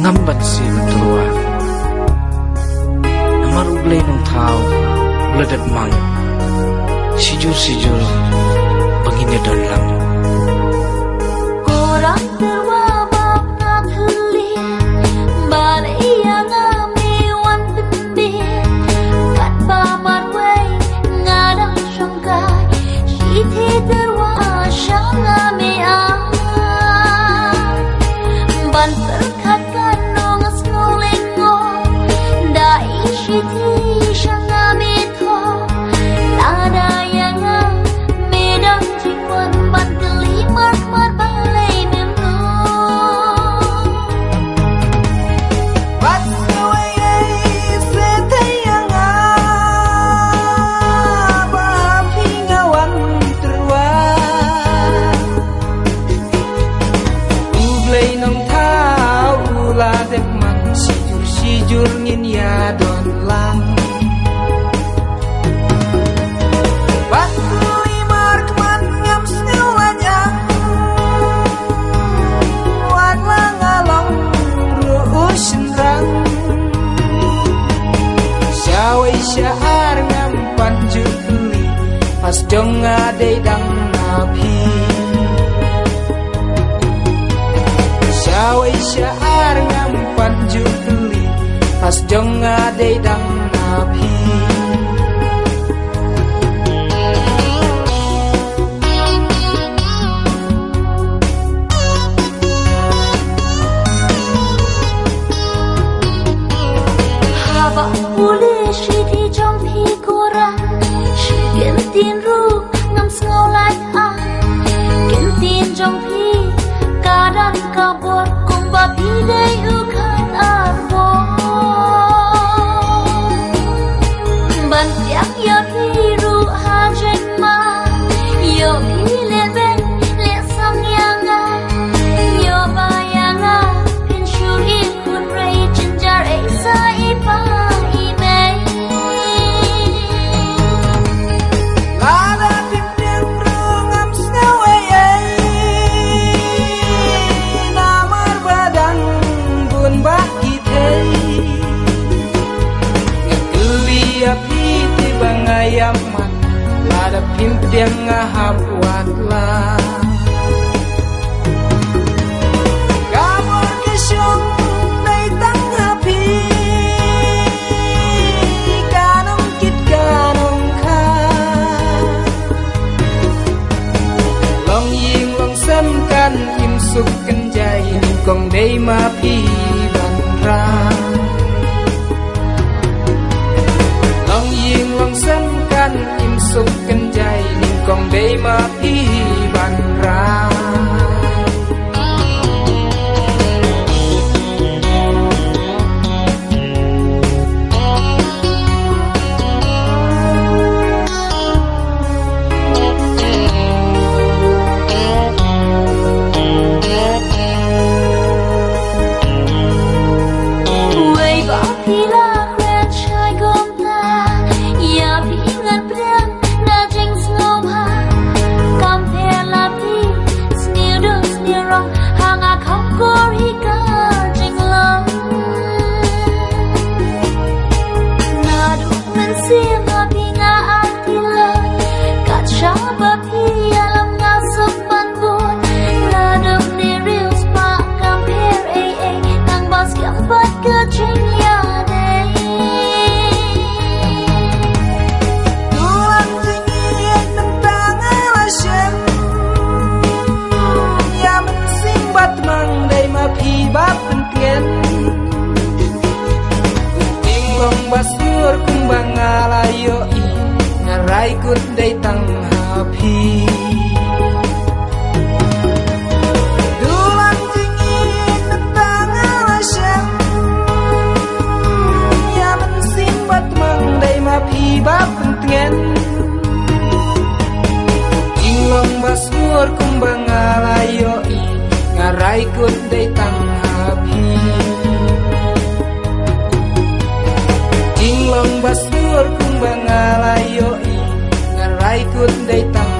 ngamban si betuwa namar ublay nung tao uladat mang sijur banginnya don lang orang terwabak ngakeli balai yang amewan bendin kat pamar way ngadang sangkai siti terwa syang amean ban terkat kanong snolengo dai siti syang ametho lada yang medang jikon ban kelimar mar balai memno What's the way sete yang pingawan terwa ublay nong tao ula dek man sijur ngin ya don lang Batui mark man ngam snewanyang wan lang along ruusin rang Syawai syaar ngam panjukli pas dong adai dang nabi Syawai syaar ngam panjukli pas dong adai dang nabi haba boleh siti trong pi koran shigen tin ru ngam snolai an gen tin trong pi kadan kabor kumba pi dai ukan arbo ban tiak ya pi ru ha jen ma yo pi le ben le sang yang a yo ba yang a pin shur i kun rei jinjar e sa i pa i mei Lada pimpin rungam snaway namar badang bun baki tei ngekeli api tibang ayam man lada pimpin ngahap watlah Kabur kesyong day tang api kanong kit kanong ka Long ying long sem kan im suk kenjai kong day ma pi ban ra Long ying long sem kan im suk kenjai kong day ma pi ban ra Way ba pila kren chai gom ta ya pingan prem na jing snow ha compare la pi sneer do sneer rong hanga khom kor hi ka jing long na du men si ma pinga atila ka cha ba pi alam nga sok ban bon la do ni real spa compare nang bas kyang bat ka jing ya dei Tulang tinggi tentang alasem Ya mensing bat mang day mapi bat pentien Ting kong basur kumbang alayo i Ngarai kut day tang hapi Tulang tinggi tentang alasem Ya mensing bat mang day mapi bat pentien Inglong basur kumbang alayo i Ngarai kut day tang hapi Inglong basur kumbang alayo i Ngarai kut day tang